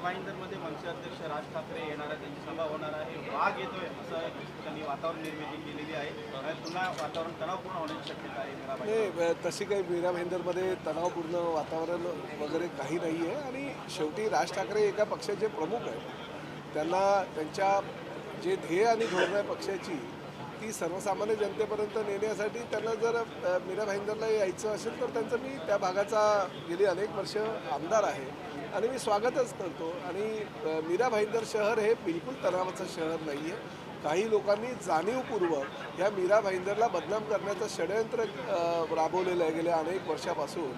भाईंदरमध्ये मनसे अध्यक्ष राज ठाकरे येणार आहे, त्यांची सभा होणार आहे, वाघ येतोय असं त्यांनी वातावरण निर्मिती केलेली आहे आणि पुन्हा वातावरण तणावपूर्ण होण्याची शक्यता आहे मीरा भाईंदर. नाही, तशी काही मीरा भाईंदरमध्ये तणावपूर्ण वातावरण वगैरे काही नाही आहे. आणि शेवटी राज ठाकरे एका पक्षाचे प्रमुख आहेत. त्यांना त्यांच्या जे ध्येय आणि धोरण आहे पक्षाची ती सर्वसामान्य जनतेपर्यंत नेण्यासाठी त्यांना जर मीरा भाईंदरला यायचं असेल तर त्यांचं मी त्या भागाचा गेली अनेक वर्ष आमदार आहे आणि मी स्वागतच करतो. आणि मीरा भाईंदर शहर हे बिलकुल तणावाचं शहर नाही आहे. काही लोकांनी जाणीवपूर्वक ह्या मीरा भाईंदरला बदनाम करण्याचं षडयंत्र राबवलेलं आहे गेल्या अनेक वर्षापासून.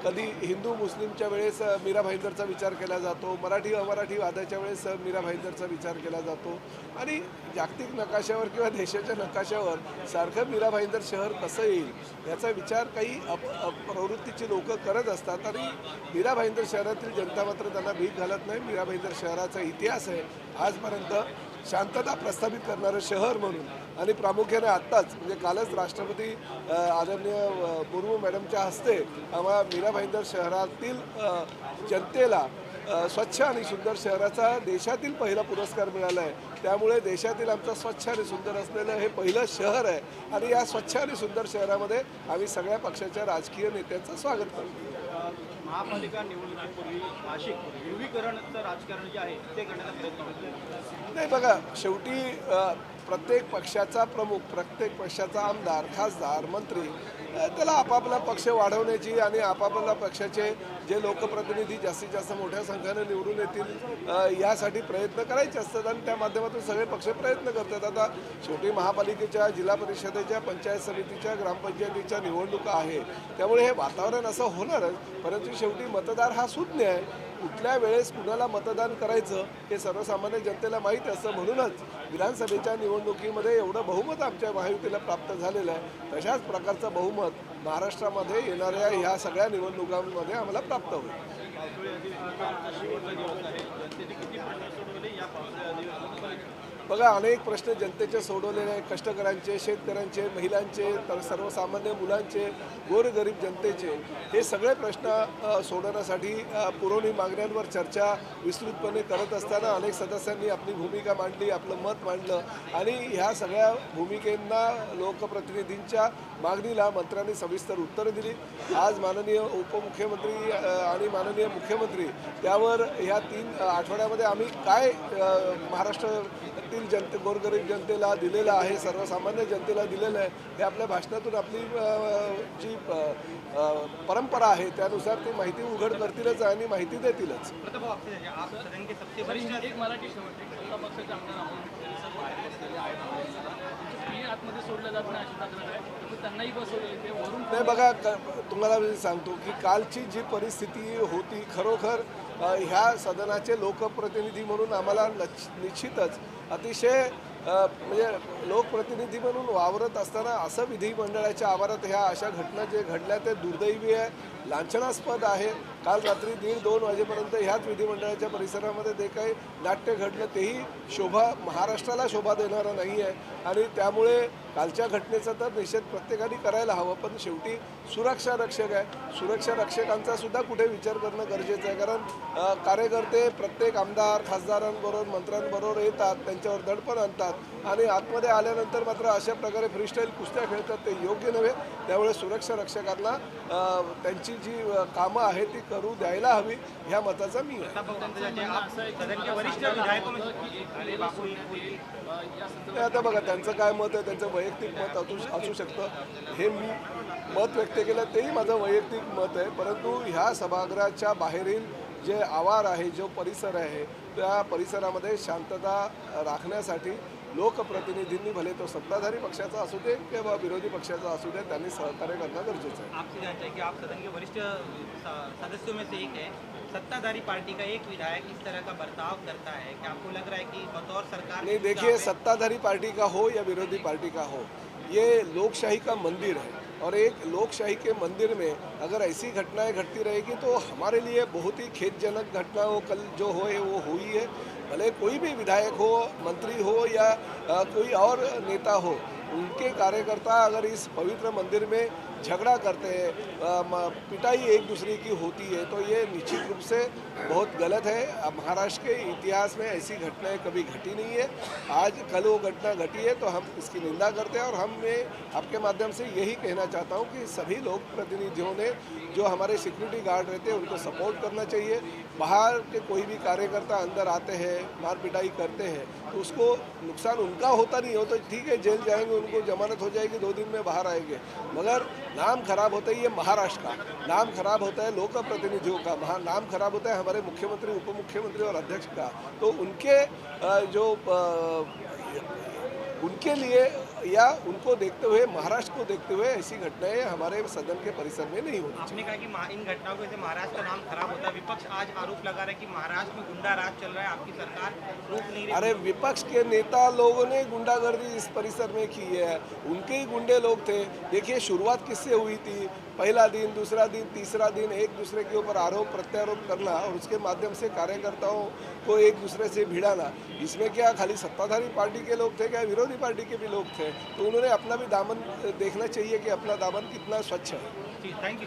कधी हिंदू मुस्लिमच्या वेळेस मीरा भाईंदरचा विचार केला जातो, मराठी अमराठी वादाच्या वेळेस मीरा भाईंदरचा विचार केला जातो आणि जागतिक नकाशावर किंवा देशाच्या नकाशावर सारखं मीरा भाईंदर शहर कसं येईल याचा विचार काही प्रवृत्तीची लोक करत असतात. आणि मीरा भाईंदर शहरातील जनता मात्र त्यांना भीक घालत नाही. मीरा भाईंदर शहराचा इतिहास आहे आजपर्यंत शांतता प्रस्थापित करणारं शहर म्हणून. आणि प्रामुख्याने आत्ताच म्हणजे कालच राष्ट्रपती आदरणीय मुर्मू मॅडमच्या हस्ते आम्हाला मीरा भाईंदर शहरातील जनतेला स्वच्छ आणि सुंदर शहराचा देशातील पहिला पुरस्कार मिळाला आहे. त्यामुळे देशातील आमचं स्वच्छ आणि सुंदर असलेलं हे पहिलं शहर आहे आणि या स्वच्छ आणि सुंदर शहरामध्ये आम्ही सगळ्या पक्षाच्या राजकीय नेत्यांचं स्वागत करतो. महापालिका निवडणुकीपूर्वी नाशिक ध्रुवीकरणचं राजकारण जे आहे ते करण्याचा प्रयत्न होतो. नाही, बघा शेवटी प्रत्येक पक्षाचा प्रमुख, प्रत्येक पक्षाचा आमदार, खासदार, मंत्री त्याला आपापला पक्ष वाढवण्याची आणि आपापल्या पक्षाचे जे लोकप्रतिनिधी जास्तीत जास्त मोठ्या संख्येने निवडून येतील यासाठी प्रयत्न करायचे असतात आणि त्या माध्यमातून सगळे पक्ष प्रयत्न करतात. आता शेवटी महापालिकेच्या, जिल्हा परिषदेच्या, पंचायत समितीच्या, ग्रामपंचायतीच्या निवडणुका आहे त्यामुळे हे वातावरण असं होणारच. परंतु शेवटी मतदार हा सुज्ञ आहे. कुठल्या वेळेस कुणाला मतदान करायचं हे सर्वसामान्य जनतेला माहीत असतं. म्हणूनच विधानसभेच्या निवडणुकीमध्ये एवढं बहुमत आमच्या महायुतीला प्राप्त झालेलं आहे. तशाच प्रकारचं बहुमत महाराष्ट्रामध्ये येणाऱ्या ह्या सगळ्या निवडणुकांमध्ये आम्हाला प्राप्त होईल. बघा अनेक प्रश्न जनतेचे सोडवलेले आहेत. कष्टकऱ्यांचे, शेतकऱ्यांचे, महिलांचे, तर सर्वसामान्य मुलांचे, गोरगरीब जनतेचे हे सगळे प्रश्न सोडवण्यासाठी पुरवणी मागण्यांवर चर्चा विस्तृतपणे करत असताना अनेक सदस्यांनी आपली भूमिका मांडली, आपलं मत मांडलं आणि ह्या सगळ्या भूमिकेंना लोकप्रतिनिधींच्या मागणीला मंत्र्यांनी सविस्तर उत्तरं दिली. आज माननीय उपमुख्यमंत्री आणि माननीय मुख्यमंत्री त्यावर ह्या 3 आठवड्यामध्ये आम्ही काय महाराष्ट्रातील गोरगरीब जनतेला दिलेलं आहे, सर्वसामान्य जनतेला दिलेलं आहे हे आपल्या भाषणातून आपली जी परंपरा आहे त्यानुसार ती माहिती उघड करतीलच आणि माहिती देतीलच. नाही, बघा तुम्हाला मी सांगतो की कालची जी परिस्थिती होती खरोखर ह्या सदनाचे लोकप्रतिनिधी म्हणून आम्हाला निश्चितच अतिशय म्हणजे लोकप्रतिनिधी म्हणून वावरत असताना असं विधिमंडळाच्या आवारात ह्या अशा घटना जे घडल्या ते दुर्दैवी आहे, लांछनास्पद आहे. काल रात्री 1:30-2 वाजेपर्यंत ह्याच विधिमंडळाच्या परिसरामध्ये जे काही नाट्य घडलं तेही महाराष्ट्राला शोभा देणारं नाही आहे. आणि त्यामुळे कालच्या घटनेचा तर निषेध प्रत्येकाने करायला हवं. पण शेवटी सुरक्षा रक्षक आहे, सुरक्षा रक्षकांचा सुद्धा कुठे विचार करणं गरजेचं आहे. कारण कार्यकर्ते प्रत्येक आमदार, खासदारांबरोबर, मंत्र्यांबरोबर येतात, त्यांच्यावर दडपण आणतात आणि आतमध्ये आल्यानंतर मात्र अशा प्रकारे फ्रीस्टाईल कुस्त्या खेळतात, ते योग्य नव्हे. त्यामुळे सुरक्षा रक्षकांना त्यांची जी कामं आहेत ती करू द्यायला हवी ह्या मताचा मी आहे. आता बघा त्यांचं काय मत आहे, त्यांचं वैयक्तिक मत असू शकतं. हे मी मत व्यक्त केलं तेही माझं वैयक्तिक मत आहे. परंतु ह्या सभागृहाच्या बाहेरील जे आवार आहे, जो परिसर आहे त्या परिसरामध्ये शांतता राखण्यासाठी लोकप्रतिनिधींनी, भले तो सत्ताधारी पक्षाचा असू दे किंवा विरोधी पक्षाचा असू दे, त्यांनी सहकार्य करणं गरजेचं आहे. आपसे जानते हैं कि आप सदन के वरिष्ठ सदस्यों में से एक है, सत्ताधारी पार्टी का एक विधायक इस तरह का बर्ताव करता है, क्या आपको लग रहा है कि बतौर सरकार? नहीं, देखिए सत्ताधारी पार्टी का हो या विरोधी पार्टी का हो, ये लोकशाही का मंदिर है और एक लोकशाही के मंदिर में अगर ऐसी घटनाएं घटती रहेगी तो हमारे लिए बहुत ही खेदजनक घटना हो कल जो हो है वो हुई है। भले कोई भी विधायक हो, मंत्री हो या कोई और नेता हो, उनके कार्यकर्ता अगर इस पवित्र मंदिर में झगड़ा करते हैं, पिटाई एक दूसरे की होती है, तो ये निश्चित रूप से बहुत गलत है। अब महाराष्ट्र के इतिहास में ऐसी घटनाएं कभी घटी नहीं है। आज कल वो घटना घटी है तो हम इसकी निंदा करते हैं, और हम मैं आपके माध्यम से यही कहना चाहता हूं कि सभी लोग प्रतिनिधियों ने जो हमारे सिक्योरिटी गार्ड रहते हैं उनको सपोर्ट करना चाहिए। बाहर के कोई भी कार्यकर्ता अंदर आते हैं, मार पिटाई करते हैं, तो उसको नुकसान उनका होता नहीं हो तो ठीक है, जेल जाएंगे, उनको जमानत हो जाएगी, 2 दिन में बाहर आएंगे, मगर नाम खराब होता है ये महाराष्ट्र का, नाम खराब होता है लोक प्रतिनिधियों का, नाम खराब होता है हमारे मुख्यमंत्री, उप मुख्यमंत्री और अध्यक्ष का। तो उनके लिए या उनको देखते हुए, महाराष्ट्र को देखते हुए ऐसी घटनाएं हमारे सदन के परिसर में नहीं होती। आपने कहा कि इन घटनाओं की वजह से महाराष्ट्र का नाम खराब होता है। विपक्ष आज आरोप लगा रहा है कि महाराष्ट्र में गुंडा राज चल रहा है, आपकी सरकार रोक नहीं रही। अरे विपक्ष के नेता लोगों ने गुंडागर्दी इस परिसर में की है, उनके ही गुंडे लोग थे। देखिए शुरुआत किससे हुई थी, पहला दिन, दूसरा दिन, तीसरा दिन एक दूसरे के ऊपर आरोप प्रत्यारोप करना और उसके माध्यम से कार्यकर्ताओं को एक दूसरे से भिड़ाना। इसमें क्या खाली सत्ताधारी पार्टी के लोग थे, क्या विरोधी पार्टी के भी लोग थे? तो उन्होंने अपना भी दामन देखना चाहिए कि अपना दामन कितना स्वच्छ है। Thank you.